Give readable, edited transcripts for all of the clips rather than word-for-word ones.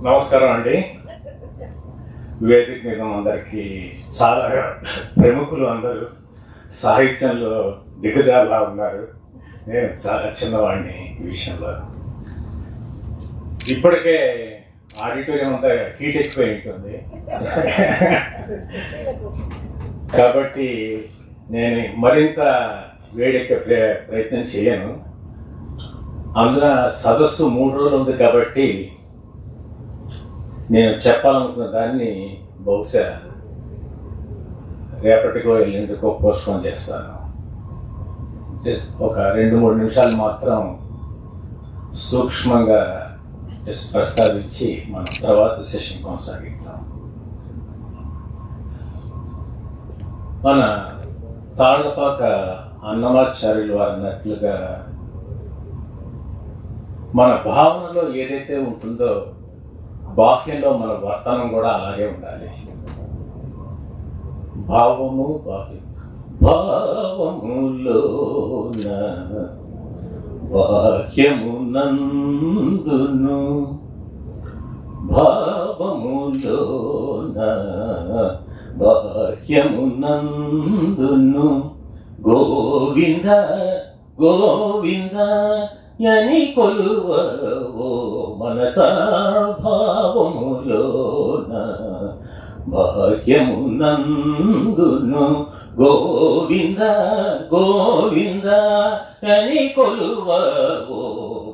నమస్కారం అండి. వేదిక మీద అందరికీ చాలా ప్రముఖులు అందరూ సాహిత్యంలో దిగజాలా ఉన్నారు. నేను చాలా చిన్నవాడిని ఈ విషయంలో. ఇప్పటికే ఆడిటోరియం అంతా హీట్ ఎక్కువ ఉంటుంది కాబట్టి నేను మరింత వేడెక్కే ప్రయత్నం చేయను. అందులో సదస్సు 3 రోజులు ఉంది కాబట్టి నేను చెప్పాలనుకున్న దాన్ని బహుశా రేపటికో ఎల్లుండికో పోస్ట్పోన్ చేస్తాను. ఒక 2-3 నిమిషాలు మాత్రం సూక్ష్మంగా ప్రస్తావించి మనం తర్వాత సెషన్ కొనసాగిద్దాం. మన తాళ్లపాక అన్నమాచార్యులు వారు అన్నట్లుగా మన భావనలో ఏదైతే ఉంటుందో బాహ్యంలో మన వర్తనం కూడా అలాగే ఉండాలి. భావము బాహ్యం, భావములోన బాహ్యమునందును, భావములోన బాహ్యమునందును గోవింద గోవింద యని కొలువవో మనసా భావములోన బాహ్యమునందును గోవింద గోవింద యని కొలువవో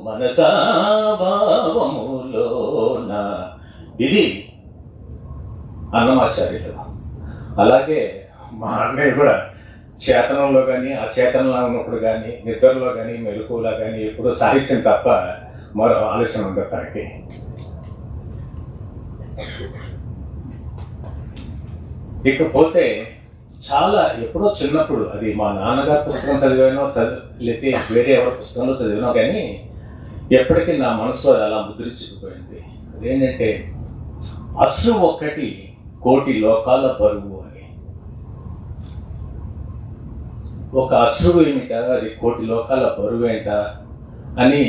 మనసా భావములోన. ఇది అన్నమాచార్యులు. అలాగే మా అన్నయ్య కూడా చేతనంలో కానీ అచేతనంలో ఉన్నప్పుడు కానీ నిద్రలో కానీ మెలకువలో కానీ ఎప్పుడూ సాహిత్యం తప్ప మరో ఆలోచన ఉండదు తనకి. ఇకపోతే చాలా ఎప్పుడో చిన్నప్పుడు, అది మా నాన్నగారి పుస్తకం చదివానో లేకపోతే వేరే ఎవరి పుస్తకంలో చదివినో కానీ ఎప్పటికీ నా మనసులో అలా ముద్రించుకుపోయింది. అదేంటంటే అశ్రు ఒక్కటి 1,000,000 లోకాల బరువు అని. ఒక అశ్రువు ఏమిట, అది 1,000,000 లోకాల బరువు ఏంట అని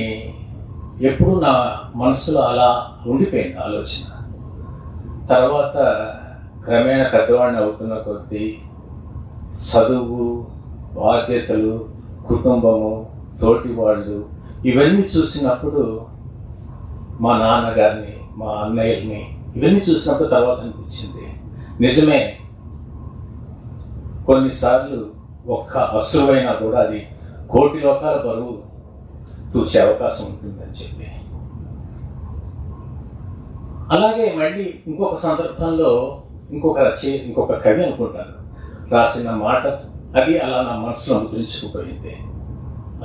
ఎప్పుడు నా మనసులో అలా ఉండిపోయింది ఆలోచన. తర్వాత క్రమేణా పెద్దవాడిని అవుతున్న కొద్దీ చదువు, బాధ్యతలు, కుటుంబము, తోటి వాళ్ళు ఇవన్నీ చూసినప్పుడు మా నాన్నగారిని, మా అన్నయ్యల్ని ఇవన్నీ చూసినప్పుడు తర్వాత అనిపించింది, నిజమే కొన్నిసార్లు ఒక్క అశ్రువైనా కూడా అది 1,000,000 లోకాల బరువు తూచే అవకాశం ఉంటుందని చెప్పి. అలాగే మళ్ళీ ఇంకొక సందర్భంలో ఇంకొక కవి అనుకుంటాను రాసిన మాట, అది అలా నా మనసులో ముద్రించుకుపోయింది.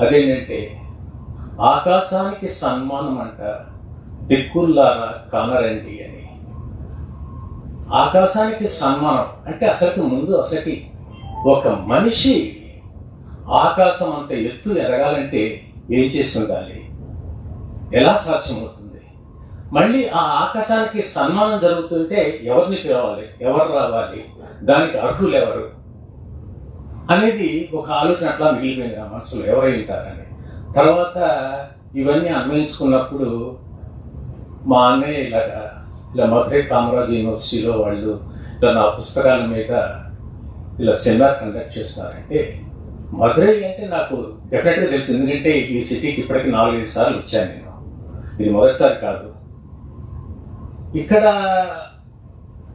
అదేంటంటే ఆకాశానికి సన్మానం అంట దిక్కుల్లారా కానరండి అని. ఆకాశానికి సన్మానం అంటే అసలుకి ఒక మనిషి ఆకాశం అంత ఎత్తు ఎదగాలంటే ఏం చేసి ఉండాలి, ఎలా సాధ్యమవుతుంది? మళ్ళీ ఆ ఆకాశానికి సన్మానం జరుగుతుంటే ఎవరిని పిలవాలి, ఎవరు రావాలి, దానికి అర్హులు ఎవరు అనేది ఒక ఆలోచన అట్లా మిగిలిపోయింది నా మనసులో, ఎవరై ఉంటారని. తర్వాత ఇవన్నీ అన్వయించుకున్నప్పుడు మా అన్నయ్య ఇలా మధురై కామరాజ్ యూనివర్సిటీలో వాళ్ళు ఇలా నా పుస్తకాల మీద ఇలా సెమినార్ కండక్ట్ చేస్తున్నారంటే, మధురై అంటే నాకు డెఫినెట్గా తెలుసు, ఎందుకంటే ఈ సిటీకి ఇప్పటికీ 4-5 సార్లు వచ్చాను నేను, ఇది మొదటిసారి కాదు. ఇక్కడ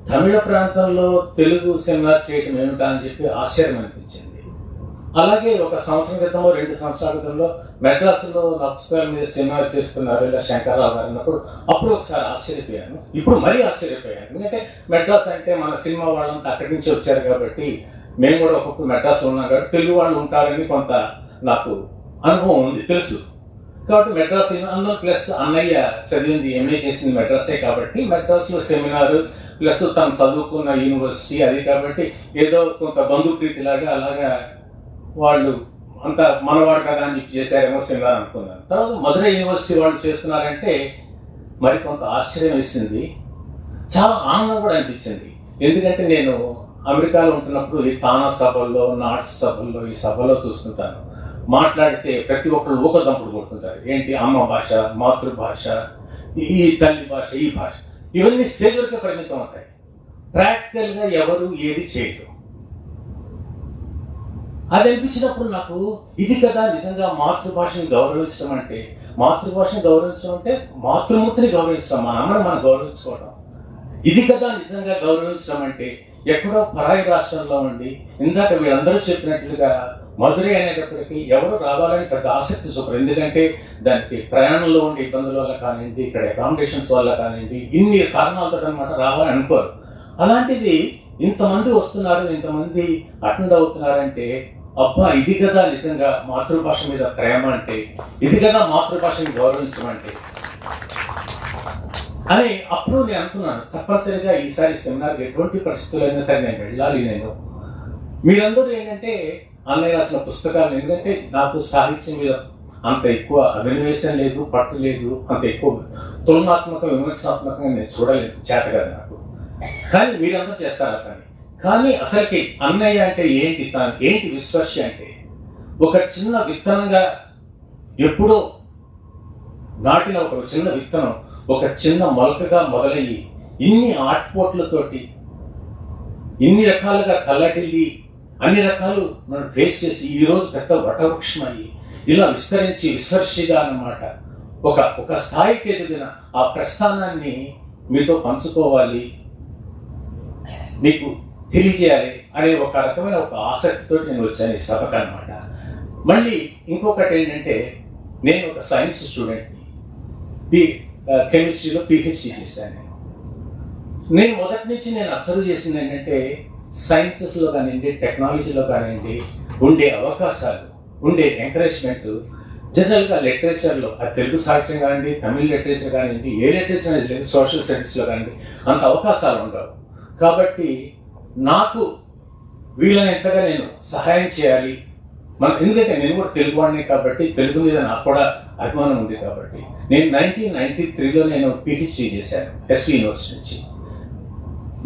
తమిళ ప్రాంతంలో తెలుగు సెమినార్ చేయటం ఏమిటా అని చెప్పి ఆశ్చర్యం అనిపించింది. అలాగే ఒక సంవత్సరం క్రితంలో 2 సంవత్సరాల క్రితంలో మెడ్రాసులో నా పుస్తకాల మీద సెమినార్ చేస్తున్నారు ఇలా శంకర్రావు గారు అన్నప్పుడు అప్పుడు ఒకసారి ఆశ్చర్యపోయాను, ఇప్పుడు మరీ ఆశ్చర్యపోయాను. ఎందుకంటే మెడ్రాస్ అంటే మన సినిమా వాళ్ళంతా అక్కడి నుంచి వచ్చారు కాబట్టి, మేము కూడా ఒకప్పుడు మెడ్రాస్లో ఉన్నాం కాబట్టి తెలుగు వాళ్ళు ఉంటారని కొంత నాకు అనుభవం ఉంది, తెలుసు. కాబట్టి మెడ్రాస్ అందులో ప్లస్ అన్నయ్య చదివింది ఎంఏ చేసింది మెడ్రాసే కాబట్టి మెడ్రాస్లో సెమినారు ప్లస్ తను చదువుకున్న యూనివర్సిటీ అది కాబట్టి ఏదో కొంత బంధుప్రీతిలాగా అలాగా వాళ్ళు అంత మనవాడు కదా అని చెప్పి చేశారేమో సెమినార్ అనుకున్నాను. తర్వాత మధురై యూనివర్సిటీ వాళ్ళు చేస్తున్నారంటే మరి కొంత ఆశ్చర్యం వేసింది, చాలా ఆనందం కూడా అనిపించింది. ఎందుకంటే నేను అమెరికాలో ఉంటున్నప్పుడు ఈ తానా సభల్లో, నాట్స్ సభల్లో, ఈ సభలో చూస్తుంటాను, మాట్లాడితే ప్రతి ఒక్కరు ఊకదంపుడు కొడుతుంటారు. ఏంటి అమ్మ భాష, మాతృభాష, ఈ తల్లి భాష, ఈ భాష. ఇవన్నీ స్టేజ్ వరకే పరిమితం అవుతాయి. ప్రాక్టికల్గా ఎవరు ఏది చేయరు. అది అనిపించినప్పుడు నాకు ఇది కదా నిజంగా మాతృభాషని గౌరవించడం అంటే. మాతృభాషని గౌరవించడం అంటే మాతృమూర్తిని గౌరవించడం, మన అమ్మని మనం గౌరవించుకోవడం. ఇది కదా నిజంగా గౌరవించడం అంటే. ఎక్కడో పరాయి రాష్ట్రంలో ఉండి ఇందాక వీళ్ళందరూ చెప్పినట్లుగా మధురై అనేటప్పటికీ ఎవరు రావాలని పెద్ద ఆసక్తి చూపరు. ఎందుకంటే దానికి ప్రయాణంలో ఉండే ఇబ్బందుల వల్ల కానివ్వండి, ఇక్కడ అకామిడేషన్స్ వల్ల కానివ్వండి, ఇన్ని కారణాలతో అనమాట రావాలని అనుకోరు. అలాంటిది ఇంతమంది వస్తున్నారు, ఇంతమంది అటెండ్ అవుతున్నారంటే అబ్బా ఇది కదా నిజంగా మాతృభాష మీద ప్రేమ అంటే, ఇది కదా మాతృభాషని గౌరవించడం అంటే అని అప్పుడు నేను అనుకున్నాను, తప్పనిసరిగా ఈసారి సెమినార్కి ఎటువంటి పరిస్థితులైనా సరే నేను వెళ్ళాలి. మీరందరూ ఏంటంటే అన్నయ్య రాసిన పుస్తకాలు, ఎందుకంటే నాకు సాహిత్యం మీద అంత ఎక్కువ అభినవేశం లేదు, పట్టు లేదు, అంత ఎక్కువ తులనాత్మక విమర్శనాత్మకంగా నేను చూడలేదు, చేత కదా నాకు. కానీ మీరందరూ చేస్తారు. కానీ అసలుకి అన్నయ్య అంటే ఏంటి, ఏంటి విశ్వర్ష అంటే ఒక చిన్న విత్తనంగా ఎప్పుడో నాటిన ఒక చిన్న విత్తనం ఒక చిన్న మొలకగా మొదలయ్యి ఇన్ని ఆట్పోట్లతోటి ఇన్ని రకాలుగా కళ్ళటిల్లి అన్ని రకాలు మనం ఫేస్ చేసి ఈరోజు పెద్ద వటవృక్షం అయ్యి ఇలా విస్తరించి విశ్వర్షిగా అన్నమాట ఒక స్థాయికి ఎదిగిన ఆ ప్రస్థానాన్ని మీతో పంచుకోవాలి, మీకు తెలియజేయాలి అనే ఒక రకమైన ఒక ఆసక్తితో నేను వచ్చాను ఈ సభకు అనమాట. మళ్ళీ ఇంకొకటి ఏంటంటే, నేను ఒక సైన్స్ స్టూడెంట్ని, కెమిస్ట్రీలో పిహెచ్డి చేశాను. నేను మొదటి నుంచి నేను అబ్జర్వ్ చేసింది ఏంటంటే, సైన్సెస్లో కానివ్వండి, టెక్నాలజీలో కానివ్వండి ఉండే అవకాశాలు, ఉండే ఎంకరేజ్మెంట్ జనరల్గా లిటరేచర్లో, అది తెలుగు సాహిత్యం కానివ్వండి, తమిళ లిటరేచర్ కానివ్వండి, ఏ లిటరేచర్ అనేది లేదు, సోషల్ స్టడీస్లో కానివ్వండి అంత అవకాశాలు ఉండవు. కాబట్టి నాకు వీలైనంతగా నేను సహాయం చేయాలి. ఎందుకంటే నేను కూడా తెలుగు వాడిని కాబట్టి, తెలుగు మీద నాకు కూడా అభిమానం ఉంది కాబట్టి, నేను 1993లో నేను పిహెచ్డి చేశాను ఎస్వి యూనివర్సిటీ నుంచి.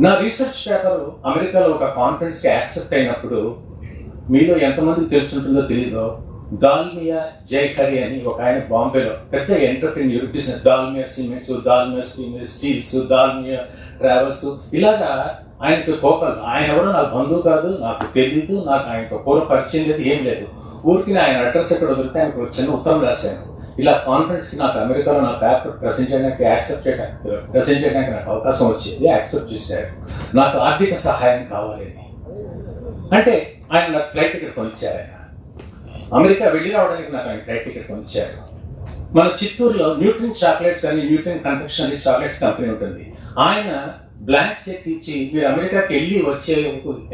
నా రీసెర్చ్ పేపర్ అమెరికాలో ఒక కాన్ఫరెన్స్కి యాక్సెప్ట్ అయినప్పుడు, మీలో ఎంతమందికి తెలుసుంటుందో తెలీదో, దాల్మియా జైకరి అని ఒక ఆయన బాంబేలో పెద్ద entrepreneur business, Dalmia cements, Dalmia steels, Dalmia travels, ఇలాగా ఆయనకి కోపం. ఆయన ఎవరో నాకు బంధువు కాదు, నాకు తెలీదు, నాకు ఆయనతో పూర్వ పరిచయం లేదు, ఏం లేదు. ఊరికి ఆయన అడ్రస్ ఎక్కడ వదిలితే ఆయనకు ఒక చిన్న ఉత్తరం రాశాను. ఇలా కాన్ఫరెన్స్కి నాకు అమెరికాలో నా పేపర్ ప్రజెంట్ చేయడానికి నాకు అవకాశం వచ్చింది, యాక్సెప్ట్ చేశారు. నాకు ఆర్థిక సహాయం కావాలి అంటే ఆయన నాకు ఫ్లైట్ టికెట్ కొనిచ్చారు. ఆయన అమెరికా వెళ్ళి రావడానికి నాకు ఆయన ఫ్లైట్ టికెట్ కొనిచ్చారు. మన చిత్తూరులో న్యూట్రిన్ చాక్లెట్స్ అని, న్యూట్రిన్ కన్ఫెక్షనరీ చాక్లెట్స్ కంపెనీ ఉంటుంది. ఆయన బ్లాంక్ చెక్ ఇచ్చి, మీరు అమెరికాకి వెళ్ళి వచ్చే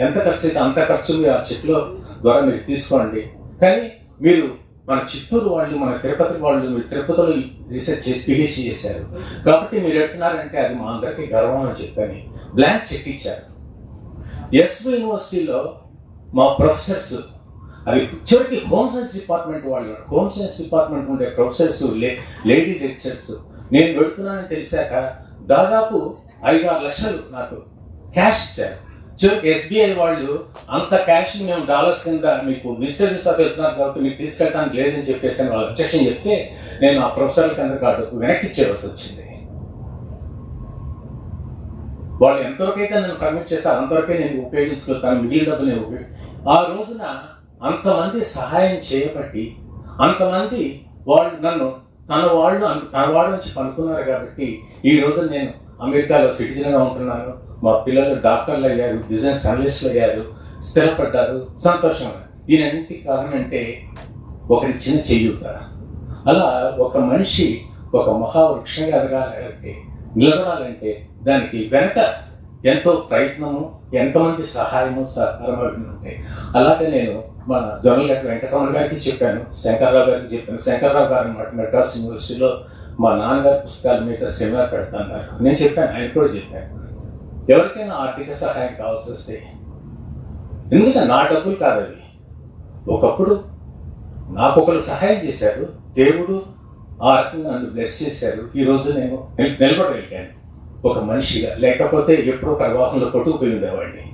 ఎంత ఖర్చు అయితే అంత ఖర్చు మీరు ఆ చెక్లో ద్వారా మీరు తీసుకోండి, కానీ మీరు మన చిత్తూరు వాళ్ళు, మన తిరుపతి వాళ్ళు, మీరు తిరుపతిలో రీసెర్చ్ చేసి పిహెచ్డి చేశారు కాబట్టి మీరు ఎడుతున్నారంటే అది మా అందరికీ గర్వం అని చెప్పని బ్లాంక్ చెక్ ఇచ్చారు. ఎస్వి యూనివర్సిటీలో మా ప్రొఫెసర్స్, అది చివరికి హోమ్ సైన్స్ డిపార్ట్మెంట్ వాళ్ళు, హోమ్ సైన్స్ డిపార్ట్మెంట్ ఉండే ప్రొఫెసర్స్, లేడీ లెక్చర్స్, నేను పెడుతున్నానని తెలిసాక దాదాపు 5-6 లక్షలు నాకు క్యాష్ ఇచ్చారు. చివరికి ఎస్బీఐ వాళ్ళు అంత క్యాష్ని మేము డాలర్స్ కింద మీకు విజిటర్ వీసాకి వెళ్తున్నారు కాబట్టి మీకు తీసుకెళ్ళడానికి లేదని చెప్పేసి వాళ్ళు అబ్జెక్షన్ చెప్తే నేను ఆ ప్రొఫెసర్ల కింద కార్డు వెనక్కి ఇచ్చేవలసి వచ్చింది. వాళ్ళు ఎంతవరకైతే నన్ను పర్మిట్ చేస్తారు అంతవరకే నేను ఉపయోగించుకుంటాను, మిగిలిన డబ్బు నేను ఆ రోజున అంతమంది సహాయం చేయబట్టి, అంతమంది వాళ్ళు నన్ను తన వాడు నుంచి కనుక్కున్నారు కాబట్టి ఈ రోజు నేను అమెరికాలో సిటిజన్గా ఉంటున్నాను. మా పిల్లలు డాక్టర్లు అయ్యారు, బిజినెస్ అనలిస్టులు అయ్యారు, స్థిరపడ్డారు, సంతోషంగా. దీనంటి కారణం అంటే ఒకరి చిన్న చేయూత. అలా ఒక మనిషి ఒక మహావృక్షంగా ఎదగాలంటే, నిలబడాలంటే దానికి వెనక ఎంతో ప్రయత్నము, ఎంతమంది సహాయము సహకారం అవి ఉంటాయి. అలాగే నేను మన జొన్నలగడ్డ వెంకటరమణ గారికి చెప్పాను, శంకర్రావు గారికి చెప్పాను. శంకర్రావు గారు అన్నమాట మెడ్రాస్ యూనివర్సిటీలో మా నాన్నగారి పుస్తకాల మీద సెమినార్ పెడతాన్నారు. నేను చెప్పాను, ఆయన కూడా చెప్పాను, ఎవరికైనా ఆర్థిక సహాయం కావాల్సి వస్తే, ఎందుకంటే నా డబ్బులు కాదు అవి, ఒకప్పుడు నాకు ఒకరు సహాయం చేశారు, దేవుడు ఆ రకంగా నన్ను బ్లెస్ చేశారు. ఈరోజు నేను నిలబడగలిగాను ఒక మనిషిగా, లేకపోతే ఎప్పుడో ప్రవాహంలో కొట్టుకుపోయి ఉండేవాడిని.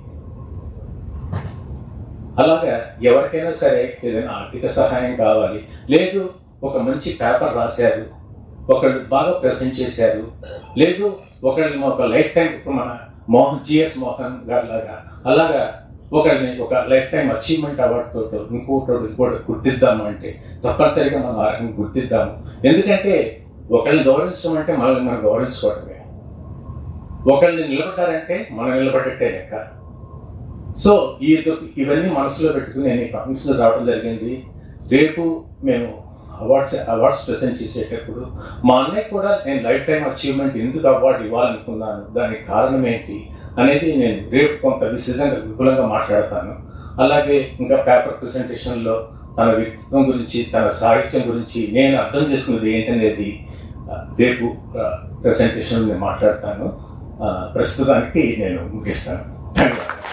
అలాగా ఎవరికైనా సరే ఏదైనా ఆర్థిక సహాయం కావాలి, లేదు ఒక మంచి పేపర్ రాశారు, ఒకళ్ళు బాగా ప్రెజెంట్ చేశారు, లేదు ఒకళ్ళని ఒక లైఫ్ టైం, ఇప్పుడు మన జిఎస్ మోహన్ గారి లాగా అలాగా ఒకరిని ఒక లైఫ్ టైం అచీవ్మెంట్ అవార్డు తోటి ఇంకోటి గుర్తిద్దాము అంటే తప్పనిసరిగా మనం ఆ రకంగా గుర్తిద్దాము. ఎందుకంటే ఒకళ్ళని గౌరవించడం అంటే మనల్ని మనం గౌరవించుకోవటమే, ఒకళ్ళని నిలబడ్డారంటే మనం నిలబడ్డట్టే లెక్క. సో ఇవన్నీ మనసులో పెట్టుకుని నేను ఈ కాన్ఫరెన్స్ రావడం జరిగింది. రేపు మేము అవార్డ్స్ ప్రెజెంట్ చేసేటప్పుడు మా అన్నయ్య కూడా నేను లైఫ్ టైం అచీవ్మెంట్ ఎందుకు అవార్డు ఇవ్వాలనుకున్నాను, దానికి కారణం ఏంటి అనేది నేను రేపు కొంత విపులంగా మాట్లాడతాను. అలాగే ఇంకా పేపర్ ప్రెజెంటేషన్లో తన వ్యక్తిత్వం గురించి, తన సాహిత్యం గురించి నేను అర్థం చేసుకున్నది ఏంటనేది రేపు ప్రెజెంటేషన్ నేను మాట్లాడతాను. ప్రస్తుతానికి నేను ముగిస్తాను. ధన్యవాదాలు.